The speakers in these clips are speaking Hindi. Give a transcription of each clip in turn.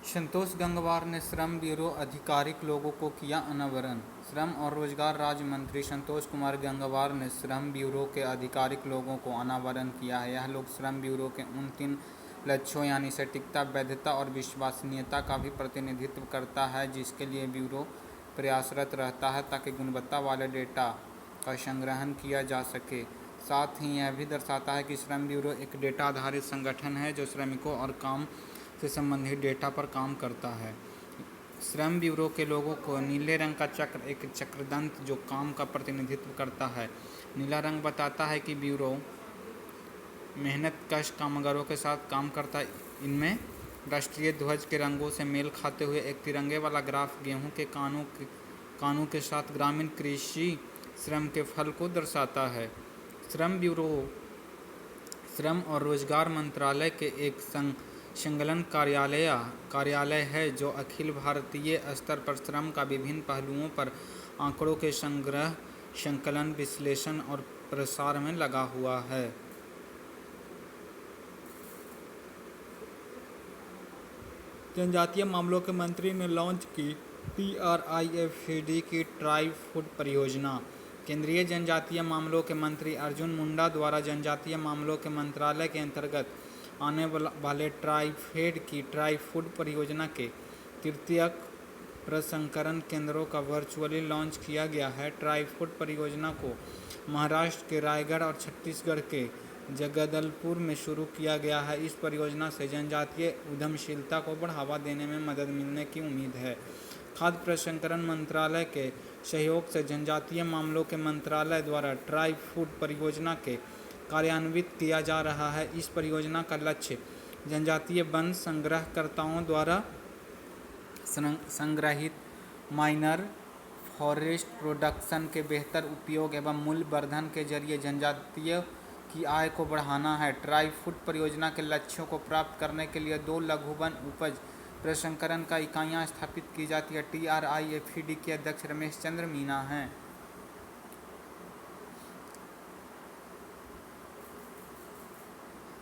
संतोष गंगवार ने श्रम ब्यूरो आधिकारिक लोगों को किया अनावरण। श्रम और रोजगार राज्य मंत्री संतोष कुमार गंगवार ने श्रम ब्यूरो के आधिकारिक लोगों को अनावरण किया है। यह लोग श्रम ब्यूरो के उन 3 लक्ष्यों यानी सटीकता, वैधता और विश्वसनीयता का भी प्रतिनिधित्व करता है जिसके लिए ब्यूरो प्रयासरत रहता है ताकि गुणवत्ता वाले डेटा का संग्रहण किया जा सके। साथ ही यह भी दर्शाता है कि श्रम ब्यूरो एक डेटा आधारित संगठन है जो श्रमिकों और काम से संबंधित डेटा पर काम करता है। श्रम ब्यूरो के लोगों को नीले रंग का चक्र एक चक्रदंत जो काम का प्रतिनिधित्व करता है। नीला रंग बताता है कि ब्यूरो मेहनतकश कामगारों के साथ काम करता है। इनमें राष्ट्रीय ध्वज के रंगों से मेल खाते हुए एक तिरंगे वाला ग्राफ गेहूं के कानों के साथ ग्रामीण कृषि श्रम के फल को दर्शाता है। श्रम ब्यूरो श्रम और रोजगार मंत्रालय के एक संकलन कार्यालय है जो अखिल भारतीय स्तर पर श्रम का विभिन्न पहलुओं पर आंकड़ों के संग्रह, संकलन, विश्लेषण और प्रसार में लगा हुआ है। जनजातीय मामलों के मंत्री ने लॉन्च की TRIFED की ट्राई फूड परियोजना। केंद्रीय जनजातीय मामलों के मंत्री अर्जुन मुंडा द्वारा जनजातीय मामलों के मंत्रालय के अंतर्गत आने वाले ट्राइफेड की ट्राई फूड परियोजना के तृतीयक प्रसंस्करण केंद्रों का वर्चुअली लॉन्च किया गया है। ट्राई फूड परियोजना को महाराष्ट्र के रायगढ़ और छत्तीसगढ़ के जगदलपुर में शुरू किया गया है। इस परियोजना से जनजातीय उद्यमशीलता को बढ़ावा देने में मदद मिलने की उम्मीद है। खाद्य प्रसंस्करण मंत्रालय के सहयोग से जनजातीय मामलों के मंत्रालय द्वारा ट्राई फूड परियोजना के कार्यान्वित किया जा रहा है। इस परियोजना का लक्ष्य जनजातीय वन संग्रहकर्ताओं द्वारा संग्रहित माइनर फॉरेस्ट प्रोडक्शन के बेहतर उपयोग एवं मूल्य वर्धन के जरिए जनजातीय की आय को बढ़ाना है। ट्राई फूड परियोजना के लक्ष्यों को प्राप्त करने के लिए 2 लघु वन उपज प्रसंस्करण का इकाइयाँ स्थापित की जाती है। TRIFED के अध्यक्ष रमेश चंद्र मीना हैं।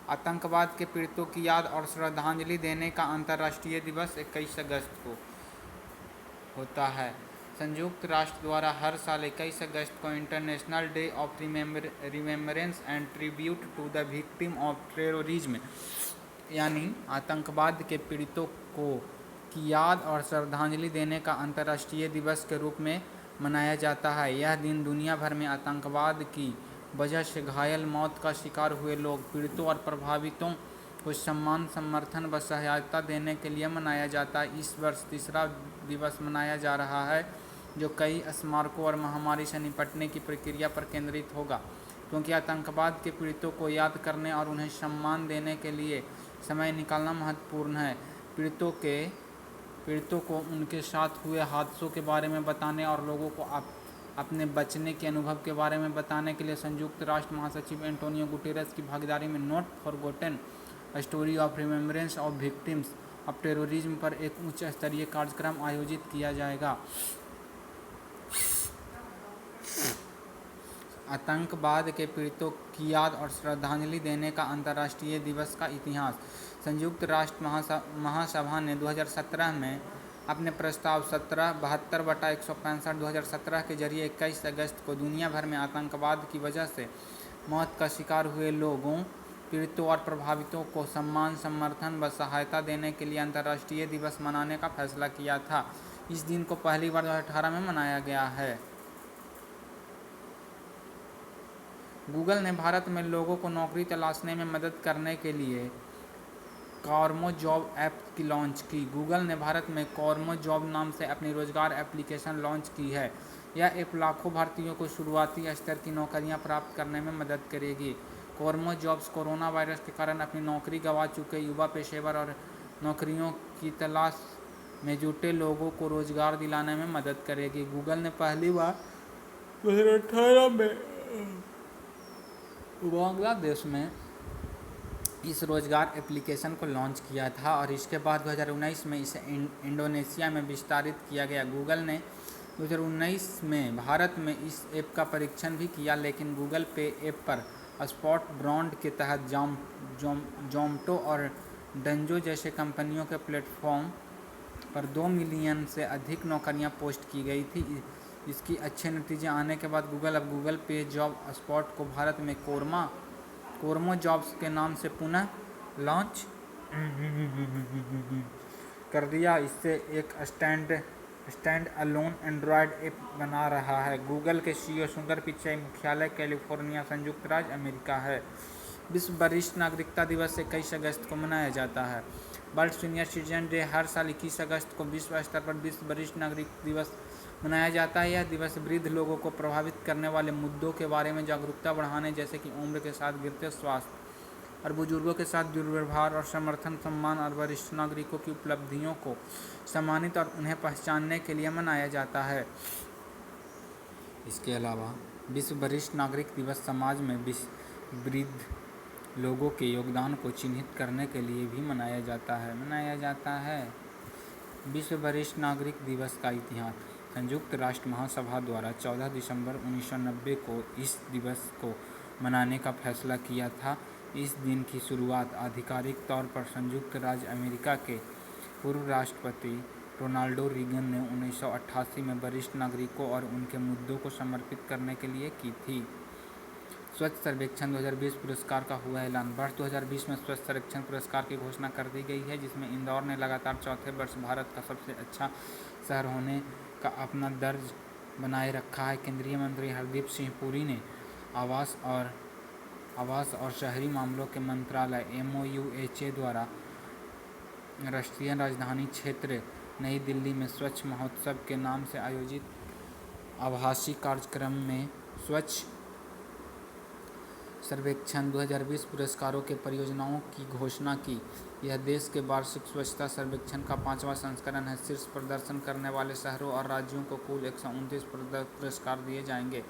आतंकवाद के पीड़ितों की याद और श्रद्धांजलि देने का अंतर्राष्ट्रीय दिवस 21 अगस्त को होता है। संयुक्त राष्ट्र द्वारा हर साल 21 अगस्त को international day of remembrance and tribute to the victim of terrorism यानी आतंकवाद के पीड़ितों को की याद और श्रद्धांजलि देने का अंतर्राष्ट्रीय दिवस के रूप में मनाया जाता है। यह दिन दुनिया भर में आतंकवाद की वजह से घायल, मौत का शिकार हुए लोग, पीड़ितों और प्रभावितों को सम्मान, समर्थन व सहायता देने के लिए मनाया जाता है। इस वर्ष तीसरा दिवस मनाया जा रहा है जो कई स्मारकों और महामारी से निपटने की प्रक्रिया पर केंद्रित होगा। क्योंकि आतंकवाद के पीड़ितों को याद करने और उन्हें सम्मान देने के लिए समय निकालना महत्वपूर्ण है। पीड़ितों को उनके साथ हुए हादसों के बारे में बताने और लोगों को अपने बचने के अनुभव के बारे में बताने के लिए संयुक्त राष्ट्र महासचिव एंटोनियो गुटेरेस की भागीदारी में not forgotten story of remembrance of victims of terrorism पर एक उच्च स्तरीय कार्यक्रम आयोजित किया जाएगा। आतंकवाद के पीड़ितों की याद और श्रद्धांजलि देने का अंतर्राष्ट्रीय दिवस का इतिहास। संयुक्त राष्ट्र महासभा ने 2017 में अपने प्रस्ताव 1772/165 2017 के जरिए 21 अगस्त को दुनिया भर में आतंकवाद की वजह से मौत का शिकार हुए लोगों, पीड़ितों और प्रभावितों को सम्मान, समर्थन व सहायता देने के लिए अंतर्राष्ट्रीय दिवस मनाने का फैसला किया था। इस दिन को पहली बार 2018 में मनाया गया है। गूगल ने भारत में लोगों को नौकरी तलाशने में मदद करने के लिए कॉर्मो जॉब ऐप की लॉन्च की। गूगल ने भारत में कॉर्मो जॉब नाम से अपनी रोजगार एप्लीकेशन लॉन्च की है। यह ऐप लाखों भारतीयों को शुरुआती स्तर की नौकरियां प्राप्त करने में मदद करेगी। कॉर्मो जॉब्स कोरोना वायरस के कारण अपनी नौकरी गंवा चुके युवा पेशेवर और नौकरियों की तलाश में जुटे लोगों को रोजगार दिलाने में मदद करेगी। गूगल ने पहली बार 2018 में बांग्लादेश में इस रोजगार एप्लीकेशन को लॉन्च किया था और इसके बाद 2019 में इसे इंडोनेशिया में विस्तारित किया गया। गूगल ने 2019 में भारत में इस ऐप का परीक्षण भी किया, लेकिन गूगल पे ऐप पर स्पॉट ब्रांड के तहत जोमैटो और डंजो जैसे कंपनियों के प्लेटफॉर्म पर 2 मिलियन से अधिक नौकरियां पोस्ट की गई थी। इसकी अच्छे नतीजे आने के बाद गूगल अब गूगल पे जॉब स्पॉट को भारत में कोरमो जॉब्स के नाम से पुनः लॉन्च कर दिया। इससे एक स्टैंड अलोन एंड्रॉयड ऐप बना रहा है। गूगल के सीईओ सुंदर पिचाई मुख्यालय कैलिफोर्निया, संयुक्त राज्य अमेरिका है। विश्व वरिष्ठ नागरिकता दिवस 21 अगस्त को मनाया जाता है। वर्ल्ड सीनियर सिटीजन डे हर साल 21 अगस्त को विश्व स्तर पर विश्व वरिष्ठ नागरिक दिवस मनाया जाता है। यह दिवस वृद्ध लोगों को प्रभावित करने वाले मुद्दों के बारे में जागरूकता बढ़ाने, जैसे कि उम्र के साथ गिरते स्वास्थ्य और बुजुर्गों के साथ दुर्व्यवहार और समर्थन, सम्मान और वरिष्ठ नागरिकों की उपलब्धियों को सम्मानित और उन्हें पहचानने के लिए मनाया जाता है। इसके अलावा विश्व वरिष्ठ नागरिक दिवस समाज में वृद्ध लोगों के योगदान को चिन्हित करने के लिए भी मनाया जाता है। विश्व वरिष्ठ नागरिक दिवस का इतिहास। संयुक्त राष्ट्र महासभा द्वारा 14 दिसंबर 1990 को इस दिवस को मनाने का फैसला किया था। इस दिन की शुरुआत आधिकारिक तौर पर संयुक्त राज्य अमेरिका के पूर्व राष्ट्रपति रोनाल्डो रीगन ने 1988 में वरिष्ठ नागरिकों और उनके मुद्दों को समर्पित करने के लिए की थी। स्वच्छ सर्वेक्षण 2020 पुरस्कार का हुआ ऐलान। वर्ष 2020 में स्वच्छ सर्वेक्षण पुरस्कार की घोषणा कर दी गई है, जिसमें इंदौर ने लगातार चौथे वर्ष भारत का सबसे अच्छा शहर होने का अपना दर्ज बनाए रखा है। केंद्रीय मंत्री हरदीप सिंह पुरी ने आवास और शहरी मामलों के मंत्रालय MoUHA द्वारा राष्ट्रीय राजधानी क्षेत्र नई दिल्ली में स्वच्छ महोत्सव के नाम से आयोजित आभासी कार्यक्रम में स्वच्छ सर्वेक्षण 2020 पुरस्कारों के परियोजनाओं की घोषणा की। यह देश के वार्षिक स्वच्छता सर्वेक्षण का 5वां संस्करण है। शीर्ष प्रदर्शन करने वाले शहरों और राज्यों को कुल 129 पुरस्कार दिए जाएंगे।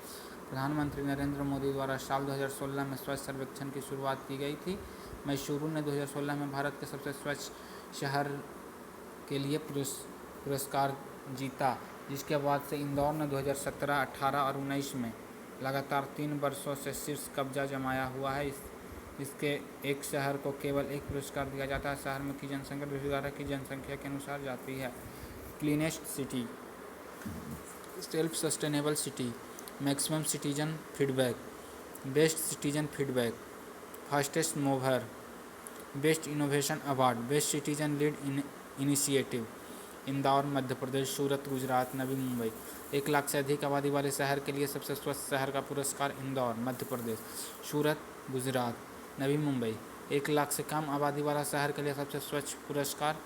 प्रधानमंत्री नरेंद्र मोदी द्वारा साल 2016 में स्वच्छ सर्वेक्षण की शुरुआत की गई थी। मैसूरू ने 2016 में भारत के सबसे स्वच्छ शहर के लिए पुरस्कार जीता, जिसके बाद से इंदौर ने 2017, 18 और 19 में लगातार 3 वर्षों से शीर्ष कब्जा जमाया हुआ है। इसके एक शहर को केवल एक पुरस्कार दिया जाता है। शहर में की जनसंख्या रोजगार की जनसंख्या के अनुसार जाती है। Cleanest city, self sustainable city, maximum citizen feedback, best citizen feedback, fastest mover, best innovation award, best citizen lead initiative. Indore Madhya Pradesh, Surat Gujarat, Navi Mumbai. 1 lakh से अधिक आबादी वाले शहर के लिए सबसे स्वच्छ शहर का पुरस्कार इंदौर मध्य प्रदेश, सूरत गुजरात, नवी मुंबई। 1 लाख से कम आबादी वाला शहर के लिए सबसे स्वच्छ पुरस्कार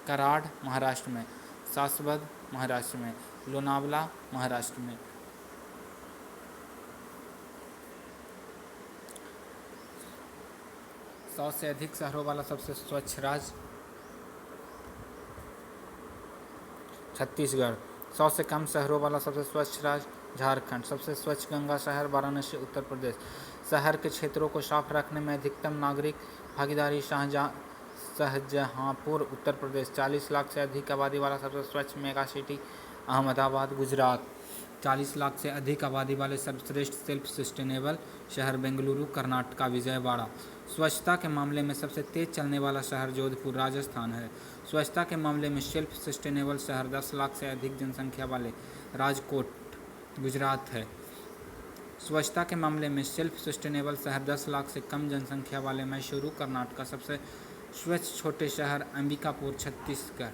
कराड़ महाराष्ट्र में, सासवद महाराष्ट्र में, लोनावला महाराष्ट्र में। 100 से अधिक शहरों वाला सबसे स्वच्छ राज्य छत्तीसगढ़। 100 से कम शहरों वाला सबसे स्वच्छ राज्य झारखंड। सबसे स्वच्छ गंगा शहर वाराणसी उत्तर प्रदेश। शहर के क्षेत्रों को साफ रखने में अधिकतम नागरिक भागीदारी शाहजहांपुर उत्तर प्रदेश। 40 लाख से अधिक आबादी वाला सबसे स्वच्छ मेगा सिटी अहमदाबाद गुजरात। 40 लाख से अधिक आबादी वाले सर्वश्रेष्ठ सेल्फ सस्टेनेबल शहर बेंगलुरु कर्नाटका विजयवाड़ा। स्वच्छता के मामले में सबसे तेज चलने वाला शहर जोधपुर राजस्थान है। स्वच्छता के मामले में सेल्फ सस्टेनेबल शहर 10 लाख से अधिक जनसंख्या वाले राजकोट गुजरात है। स्वच्छता के मामले में सेल्फ सस्टेनेबल शहर 10 लाख से कम जनसंख्या वाले मैसूरू कर्नाटका। सबसे स्वच्छ छोटे शहर अंबिकापुर छत्तीसगढ़।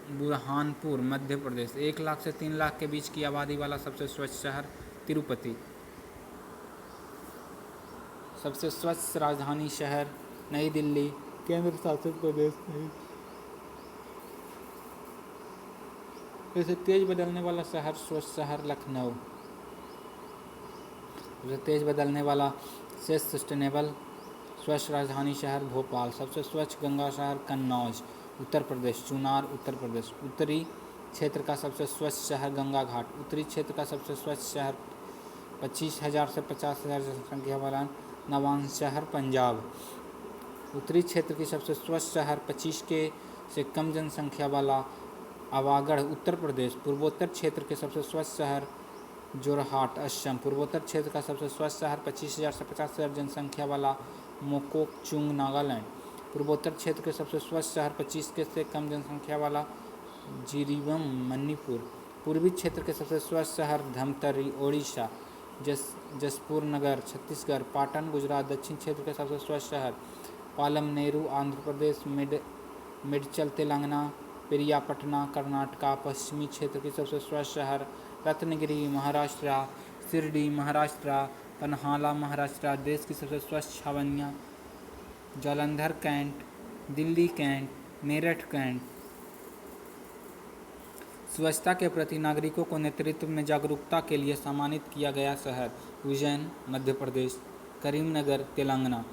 बुरहानपुर मध्य प्रदेश। 1 लाख से 3 लाख के बीच की आबादी वाला सबसे स्वच्छ शहर तिरुपति। सबसे स्वच्छ राजधानी शहर नई दिल्ली केंद्र शासित प्रदेश नहीं। वैसे तेज बदलने वाला शहर स्वच्छ शहर लखनऊ। सबसे तेज बदलने वाला सस्टेनेबल स्वच्छ राजधानी शहर भोपाल। सबसे स्वच्छ गंगा शहर कन्नौज उत्तर प्रदेश। चुनार उत्तर प्रदेश। उत्तरी क्षेत्र का सबसे स्वच्छ शहर गंगा घाट। उत्तरी क्षेत्र का सबसे स्वच्छ शहर 25,000 से 50,000 जनसंख्या वाला नवांश शहर पंजाब। उत्तरी क्षेत्र की सबसे स्वच्छ शहर 25 के से कम जनसंख्या वाला आवागढ़ उत्तर प्रदेश। पूर्वोत्तर क्षेत्र के सबसे स्वच्छ शहर जोरहाट असम। पूर्वोत्तर क्षेत्र का सबसे स्वच्छ शहर 25,000 से 50,000 जनसंख्या वाला मोकोकचुंग नागालैंड। पूर्वोत्तर क्षेत्र के सबसे स्वच्छ शहर 25 के से कम जनसंख्या वाला जिरीबम मणिपुर। पूर्वी क्षेत्र के सबसे स्वच्छ शहर धमतरी ओडिशा। जसपुर नगर छत्तीसगढ़। पाटन गुजरात। दक्षिण क्षेत्र के सबसे स्वच्छ शहर पालमनेरू आंध्र प्रदेश। मेडचल तेलंगाना। पेरियापटना कर्नाटका। पश्चिमी क्षेत्र के सबसे स्वच्छ शहर रत्नगिरी महाराष्ट्र। शिरडी महाराष्ट्र। पन्हाला महाराष्ट्र। देश की सबसे स्वच्छ छावनियाँ Jalandhar cantt, Delhi cantt, Meerut cantt. स्वच्छता के प्रति नागरिकों को नेतृत्व में जागरूकता के लिए सम्मानित किया गया शहर उज्जैन मध्य प्रदेश। करीमनगर तेलंगाना।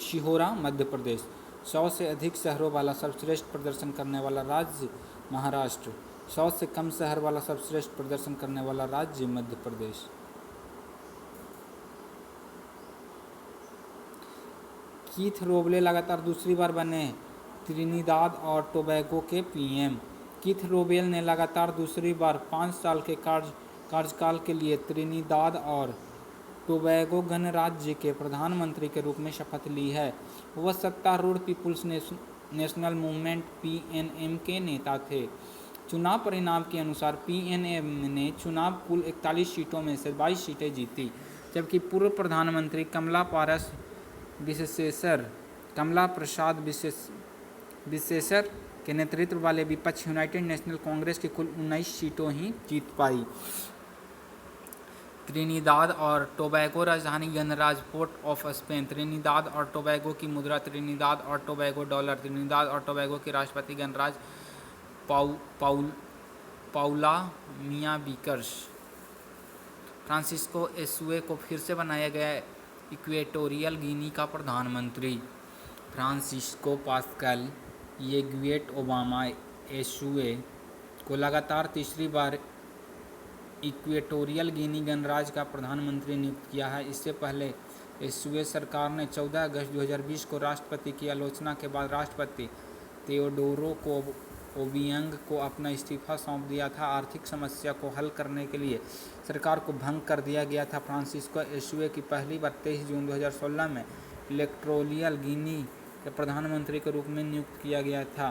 शिहोरा मध्य प्रदेश। 100 से अधिक शहरों वाला सर्वश्रेष्ठ प्रदर्शन करने वाला राज्य महाराष्ट्र। 100 से कम शहर वाला सर्वश्रेष्ठ प्रदर्शन करने वाला राज्य मध्य प्रदेश। कीथ रोबले लगातार दूसरी बार बने त्रिनिदाद और टोबैगो के पीएम। कीथ रोबेल ने लगातार दूसरी बार 5 साल के कार्यकाल के लिए त्रिनिदाद और टोबैगो गणराज्य के प्रधानमंत्री के रूप में शपथ ली है। वह सत्तारूढ़ पीपुल्स नेशनल मूवमेंट (पीएनएम) के नेता थे। चुनाव परिणाम के अनुसार पीएनएम ने चुनाव कुल 41 सीटों में से 22 सीटें जीती, जबकि पूर्व प्रधानमंत्री कमला प्रसाद विशेषर के नेतृत्व वाले विपक्ष यूनाइटेड नेशनल कांग्रेस की कुल 19 सीटों ही जीत पाई। त्रिनिदाद और टोबैगो राजधानी गणराज्य पोर्ट ऑफ स्पेन। त्रिनिदाद और टोबैगो की मुद्रा त्रिनिदाद और टोबैगो डॉलर। त्रिनिदाद और टोबैगो के राष्ट्रपति गणराज्य पाउला मिया बीकर्स। फ्रांसिस्को एसुए को फिर से बनाया गया इक्वेटोरियल गिनी का प्रधानमंत्री। फ्रांसिस्को पास्कल येगुएट ओबामा एसुए को लगातार तीसरी बार इक्वेटोरियल गिनी गणराज्य का प्रधानमंत्री नियुक्त किया है। इससे पहले एसुए सरकार ने 14 अगस्त 2020 को राष्ट्रपति की आलोचना के बाद राष्ट्रपति तेओडोरो ओबियांग को अपना इस्तीफा सौंप दिया था। आर्थिक समस्या को हल करने के लिए सरकार को भंग कर दिया गया था। फ्रांसिस्को एसुए की पहली बार 23 जून 2016 में इक्वेटोरियल गिनी के प्रधानमंत्री के रूप में नियुक्त किया गया था।